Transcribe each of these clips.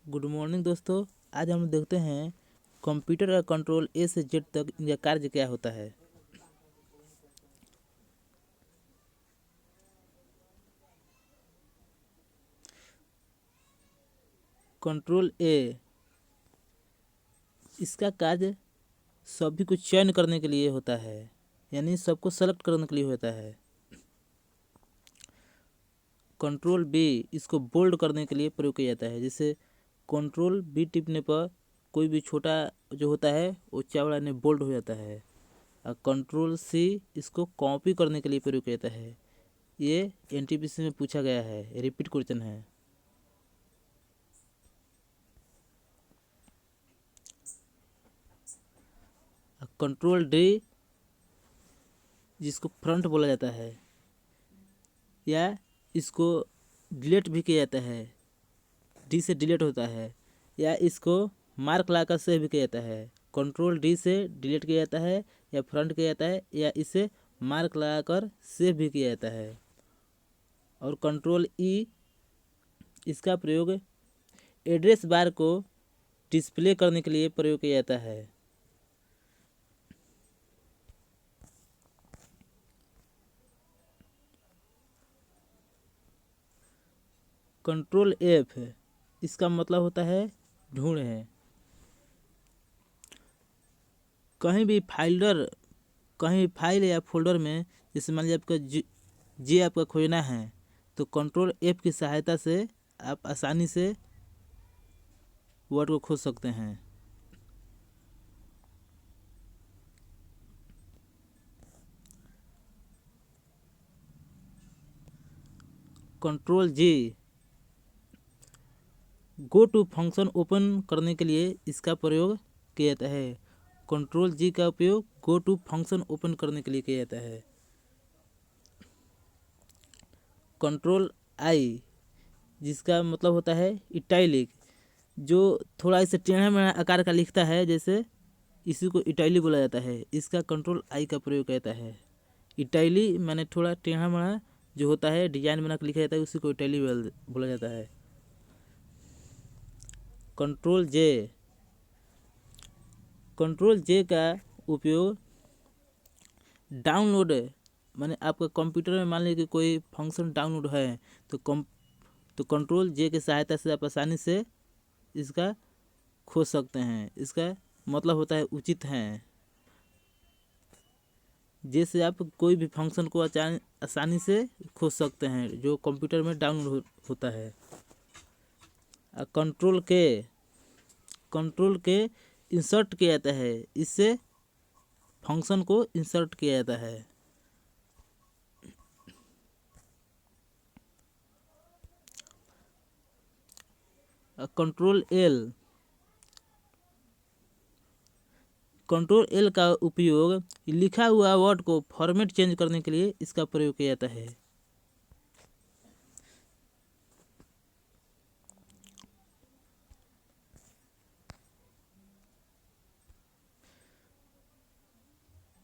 Good morning दोस्तों। आज हम देखते हैं कंप्यूटर का कंट्रोल ए से जेड तक इनका कार्य क्या होता है। कंट्रोल ए इसका कार्य सभी को चयन करने के लिए होता है, यानी सबको सेलेक्ट करने के लिए होता है। कंट्रोल बी इसको बोल्ड करने के लिए प्रयोग किया जाता है। जैसे कंट्रोल बी टिपने पर कोई भी छोटा जो होता है वो चौड़ा यानी बोल्ड हो जाता है। और कंट्रोल सी इसको कॉपी करने के लिए प्रयोग किया जाता है। ये एनटीपीसी में पूछा गया है, रिपीट क्वेश्चन है। कंट्रोल डी जिसको फ्रंट बोला जाता है, या इसको डिलीट भी किया जाता है, डी से डिलीट होता है, या इसको मार्क लगाकर सेव भी किया जाता है। कंट्रोल डी से डिलीट किया जाता है, या फ्रंट किया जाता है, या इसे मार्क लगाकर सेव भी किया जाता है। और कंट्रोल ई इसका प्रयोग एड्रेस बार को डिस्प्ले करने के लिए प्रयोग किया जाता है। कंट्रोल एफ इसका मतलब होता है ढूंढ है। कहीं फाइल या फोल्डर में, जैसे मान लीजिए आपका जी आपका खोजना है, तो कंट्रोल एफ की सहायता से आप आसानी से वर्ड को खोज सकते हैं। Control G go to function open करने के लिए इसका प्रयोग किया जाता है। कंट्रोल जी का उपयोग गो टू फंक्शन ओपन करने के लिए किया जाता है। कंट्रोल आई जिसका मतलब होता है इटैलिक, जो थोड़ा इसे टेढ़ा मेढ़ा आकार का लिखता है, जैसे इसी को इटैली बोला जाता है। इसका कंट्रोल आई का प्रयोग करता है। इटैली माने थोड़ा टेढ़ा मेढ़ा जो होता है, डिजाइन बना कर लिखा जाता है, उसी को इटैली बोला जाता है। कंट्रोल जे का उपयोग डाउनलोड माने आपका कंप्यूटर में मान लीजिए कि कोई फंक्शन डाउनलोड है, तो कंट्रोल जे की सहायता से आप आसानी से इसका खोज सकते हैं। इसका मतलब होता है उचित है। जैसे आप कोई भी फंक्शन को आसानी से खोज सकते हैं जो कंप्यूटर में डाउनलोड होता है। कंट्रोल के इंसर्ट किया जाता है, इससे फंक्शन को इंसर्ट किया जाता है। कंट्रोल एल का उपयोग लिखा हुआ वर्ड को फॉर्मेट चेंज करने के लिए इसका प्रयोग किया जाता है।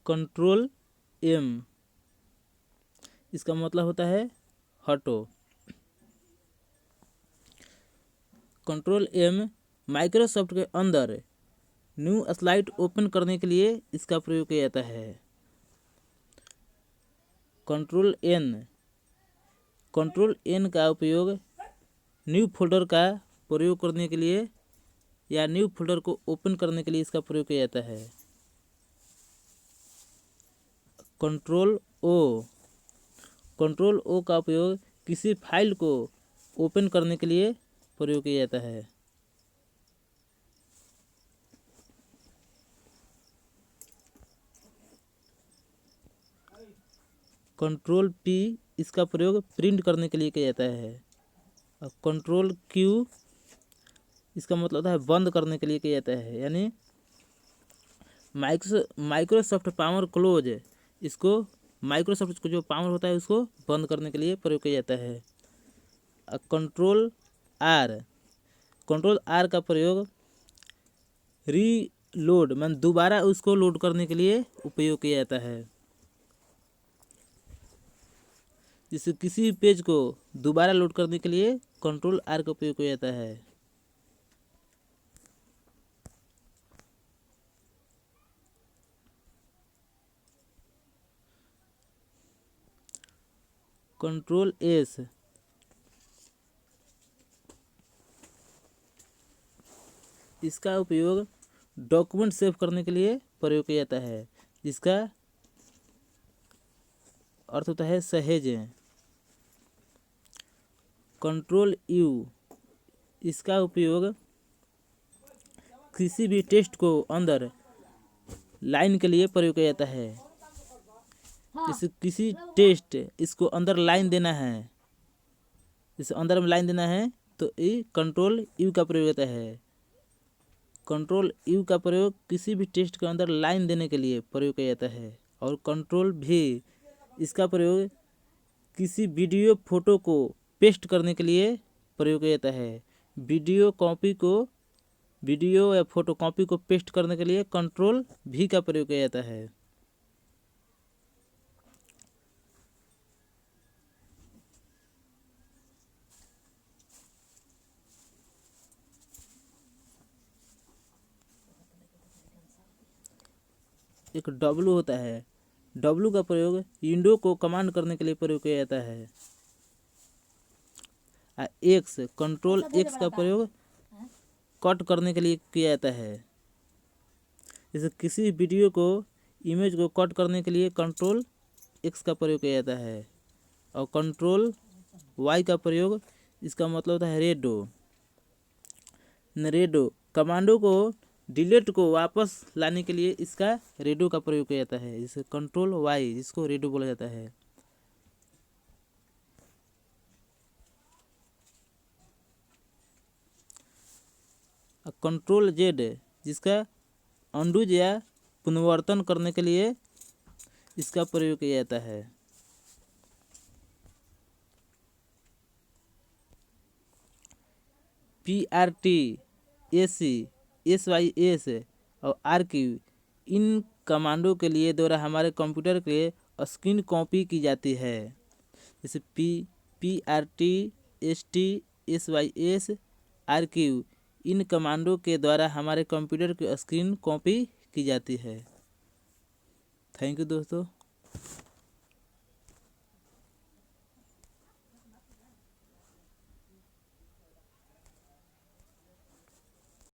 कंट्रोल एम इसका मतलब होता है हटो। कंट्रोल एम माइक्रोसॉफ्ट के अंदर न्यू स्लाइड ओपन करने के लिए इसका प्रयोग किया जाता है। कंट्रोल एन का उपयोग न्यू फोल्डर का प्रयोग करने के लिए या न्यू फोल्डर को ओपन करने के लिए इसका प्रयोग किया जाता है। कंट्रोल ओ का उपयोग किसी फाइल को ओपन करने के लिए प्रयोग किया जाता है। कंट्रोल पी इसका प्रयोग प्रिंट करने के लिए किया जाता है। और कंट्रोल क्यू इसका मतलब होता है बंद करने के लिए किया जाता है, यानी माइक्रोसॉफ्ट पावर क्लोज इसको माइक्रोसॉफ्ट को जो पावर होता है उसको बंद करने के लिए प्रयोग किया जाता है। कंट्रोल आर का प्रयोग रीलोड मान दोबारा उसको लोड करने के लिए उपयोग किया जाता है। जिससे किसी पेज को दोबारा लोड करने के लिए कंट्रोल आर का उपयोग किया जाता है। कंट्रोल एस इसका उपयोग डॉक्यूमेंट सेव करने के लिए प्रयोग किया जाता है, जिसका अर्थ होता है सहेज। कंट्रोल यू इसका उपयोग किसी भी टेक्स्ट को अंदर लाइन के लिए प्रयोग किया जाता है। जैसे किसी टेक्स्ट इसको अंदर लाइन देना है, इस अंदर में लाइन देना है तो ये कंट्रोल यू का प्रयोग होता है। कंट्रोल यू का प्रयोग किसी भी टेक्स्ट के अंदर लाइन देने के लिए प्रयोग किया जाता है। और कंट्रोल भी इसका प्रयोग किसी वीडियो फोटो को पेस्ट करने के लिए प्रयोग किया जाता है। वीडियो या फोटो कॉपी को पेस्ट करने के लिए कंट्रोल भी का प्रयोग किया जाता है। एक W होता है, W का प्रयोग विंडो को कमांड करने के लिए प्रयोग किया जाता है। एक्स कंट्रोल एक्स का प्रयोग कट करने के लिए किया जाता है। जैसे किसी वीडियो को इमेज को कट करने के लिए कंट्रोल एक्स का प्रयोग किया जाता है। और कंट्रोल वाई का प्रयोग इसका मतलब होता है रेडो कमांडो को डिलीट को वापस लाने के लिए इसका रेडो का प्रयोग किया जाता है। जिसे कंट्रोल वाई जिसको रेडो बोला जाता है। कंट्रोल जेड जिसका अंडूज या पुनर्वर्तन करने के लिए इसका प्रयोग किया जाता है। PRT AC SYS और RQ इन कमांडो के लिए द्वारा हमारे कंप्यूटर के स्क्रीन कॉपी की जाती है। जैसे PRT ST SYS RQ इन कमांडो के द्वारा हमारे कंप्यूटर की स्क्रीन कॉपी की जाती है। थैंक यू दोस्तों।